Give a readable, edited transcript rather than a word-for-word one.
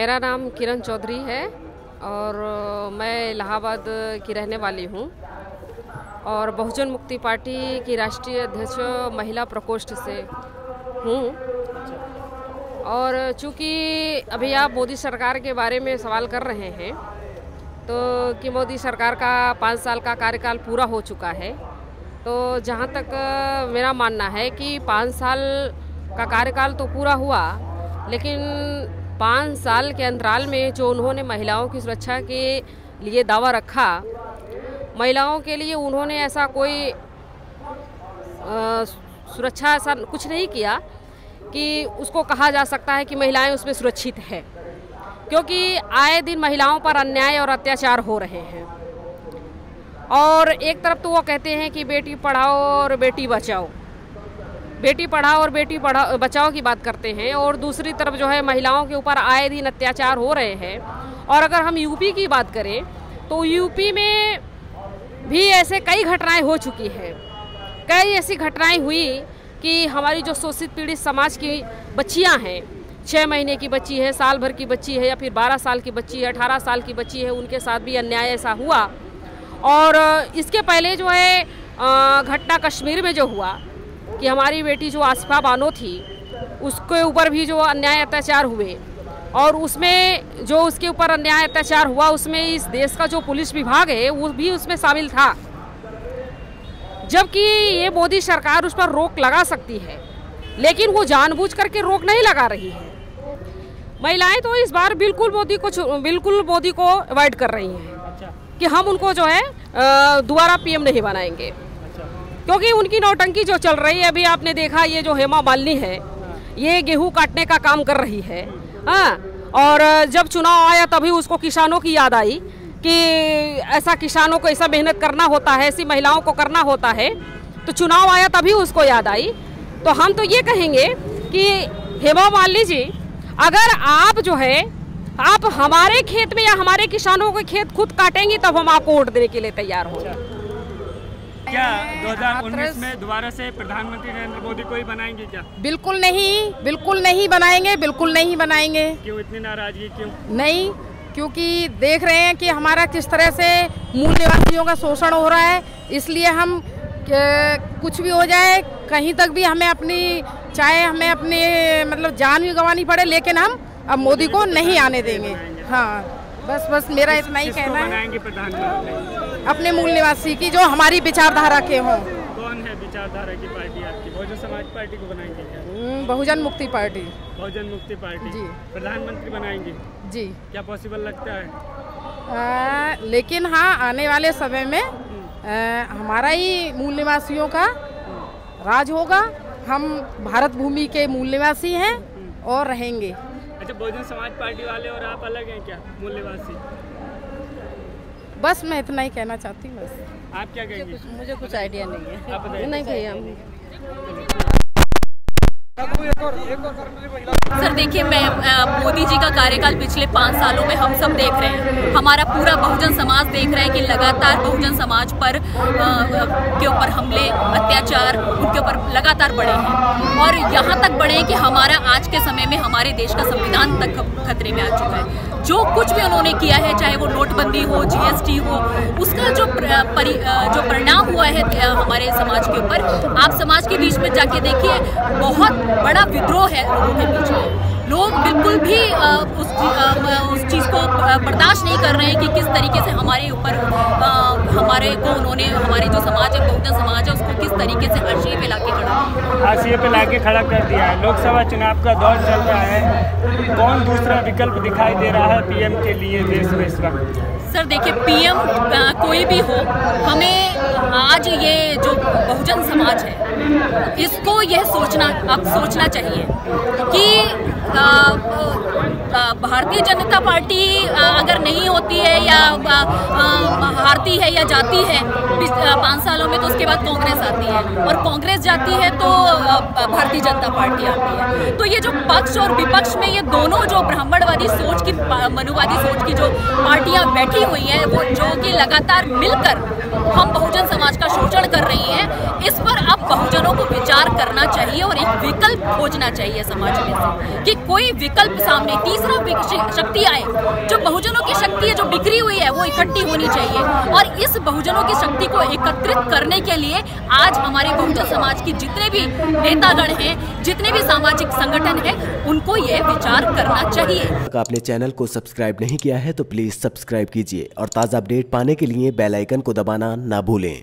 मेरा नाम किरण चौधरी है और मैं इलाहाबाद की रहने वाली हूँ और बहुजन मुक्ति पार्टी की राष्ट्रीय अध्यक्ष महिला प्रकोष्ठ से हूँ। और चूँकि अभी आप मोदी सरकार के बारे में सवाल कर रहे हैं तो कि मोदी सरकार का 5 साल का कार्यकाल पूरा हो चुका है, तो जहाँ तक मेरा मानना है कि 5 साल का कार्यकाल तो पूरा हुआ, लेकिन 5 साल के अंतराल में जो उन्होंने महिलाओं की सुरक्षा के लिए दावा रखा, महिलाओं के लिए उन्होंने ऐसा कोई सुरक्षा ऐसा कुछ नहीं किया कि उसको कहा जा सकता है कि महिलाएं उसमें सुरक्षित है, क्योंकि आए दिन महिलाओं पर अन्याय और अत्याचार हो रहे हैं। और एक तरफ तो वो कहते हैं कि बेटी पढ़ाओ और बेटी बचाओ, बेटी पढ़ाओ और बेटी बचाओ की बात करते हैं, और दूसरी तरफ जो है महिलाओं के ऊपर आए दिन अत्याचार हो रहे हैं। और अगर हम यूपी की बात करें तो यूपी में भी ऐसे कई घटनाएं हो चुकी हैं। कई ऐसी घटनाएं हुई कि हमारी जो शोषित पीड़ित समाज की बच्चियां हैं, 6 महीने की बच्ची है, साल भर की बच्ची है, या फिर 12 साल की बच्ची है, 18 साल की बच्ची है, उनके साथ भी अन्याय ऐसा हुआ। और इसके पहले जो है घटना कश्मीर में जो हुआ कि हमारी बेटी जो आसिफा बानो थी, उसके ऊपर भी जो अन्याय अत्याचार हुए, और उसमें जो उसके ऊपर अन्याय अत्याचार हुआ उसमें इस देश का जो पुलिस विभाग है वो भी उसमें शामिल था, जबकि ये मोदी सरकार उस पर रोक लगा सकती है, लेकिन वो जानबूझ करके रोक नहीं लगा रही है। महिलाएं तो इस बार बिल्कुल मोदी को अवॉइड कर रही हैं कि हम उनको जो है दोबारा पीएम नहीं बनाएंगे, क्योंकि उनकी नौटंकी जो चल रही है। अभी आपने देखा ये जो हेमा मालिनी है, ये गेहूं काटने का काम कर रही है, हाँ। और जब चुनाव आया तभी उसको किसानों की याद आई कि ऐसा किसानों को ऐसा मेहनत करना होता है, ऐसी महिलाओं को करना होता है, तो चुनाव आया तभी उसको याद आई। तो हम तो ये कहेंगे कि हेमा मालिनी जी, अगर आप जो है आप हमारे खेत में या हमारे किसानों के खेत खुद काटेंगी तब हम आपको वोट देने के लिए तैयार होंगे। क्या 2019 में दोबारा से प्रधानमंत्री नरेंद्र मोदी को ही बनाएंगे क्या? बिल्कुल नहीं, बिल्कुल नहीं बनाएंगे, बिल्कुल नहीं बनाएंगे। क्यों इतनी नाराजगी, क्यों नहीं? क्योंकि देख रहे हैं कि हमारा किस तरह से मूल निवासियों का शोषण हो रहा है, इसलिए हम कुछ भी हो जाए, कहीं तक भी हमें अपनी, चाहे हमें अपनी मतलब जान भी गंवानी पड़े, लेकिन हम अब मोदी को नहीं आने देंगे। हाँ, बस मेरा इतना ही कहना है। बनाएंगे प्रधानमंत्री अपने मूल निवासी की, जो हमारी विचारधारा के हों। कौन है विचारधारा की पार्टी आपकी? बहुजन समाज पार्टी को बनाएंगे क्या? बहुजन मुक्ति पार्टी। बहुजन मुक्ति पार्टी जी। प्रधानमंत्री बनाएंगे जी? क्या पॉसिबल लगता है? लेकिन हाँ, आने वाले समय में हमारा ही मूल निवासियों का राज होगा। हम भारत भूमि के मूल निवासी हैं और रहेंगे। अच्छा, बहुजन समाज पार्टी वाले और आप अलग हैं क्या, मूल निवासी? बस मैं इतना ही कहना चाहती हूँ। बस आप क्या कहेंगे? मुझे कुछ आइडिया नहीं है। आप बताइए। नहीं भैया। सर देखिए, मैं मोदी जी का कार्यकाल पिछले 5 सालों में हम सब देख रहे हैं, हमारा पूरा बहुजन समाज देख रहा है कि लगातार बहुजन समाज पर के ऊपर हमले, अत्याचार उनके ऊपर लगातार बढ़े हैं, और यहाँ तक बढ़े हैं कि हमारा आज के समय में हमारे देश का संविधान तक खतरे में आ चुका है। जो कुछ भी उन्होंने किया है, चाहे वो नोटबंदी हो, जीएसटी हो, उसका जो परिणाम हुआ है हमारे समाज के ऊपर, आप समाज के बीच में जाके देखिए, बहुत बड़ा विद्रोह है लोगों के बीच में। लोग बिल्कुल भी उस चीज़ को बर्दाश्त नहीं कर रहे हैं कि किस तरीके से हमारे ऊपर हमारे को उन्होंने, हमारे जो समाज है, बहुजन समाज है, उसको किस तरीके से हाशिए पे लाके खड़ा कर दिया है। लोकसभा चुनाव का दौर चल रहा है, कौन दूसरा विकल्प दिखाई दे रहा है पीएम के लिए देश में इस वक्त? सर देखिए, पीएम कोई भी हो, हमें आज ये जो बहुजन समाज है, इसको यह सोचना चाहिए कि भारतीय जनता पार्टी अगर नहीं होती है या हारती है या जाती है 5 सालों में, तो उसके बाद कांग्रेस आती है, और कांग्रेस जाती है तो भारतीय जनता पार्टी आती है। तो ये जो पक्ष और विपक्ष में ये दोनों जो ब्राह्मणवादी सोच की, मनुवादी सोच की जो पार्टियां बैठी हुई हैं, वो जो कि लगातार मिलकर हम बहुजन समाज का शोषण कर रही हैं, इस पर अब बहुजनों को विचार करना चाहिए और एक विकल्प खोजना चाहिए समाज में से, कि कोई विकल्प सामने तीसरा शक्ति आए। जो बहुजनों की शक्ति है जो बिखरी हुई है वो इकट्ठी होनी चाहिए, और इस बहुजनों की शक्ति को एकत्रित करने के लिए आज हमारे बहुजन समाज की जितने भी नेतागण हैं, जितने भी सामाजिक संगठन हैं, उनको ये विचार करना चाहिए। अगर आपने चैनल को सब्सक्राइब नहीं किया है तो प्लीज सब्सक्राइब कीजिए और ताज़ा अपडेट पाने के लिए बेल आइकन को दबाना ना भूलें।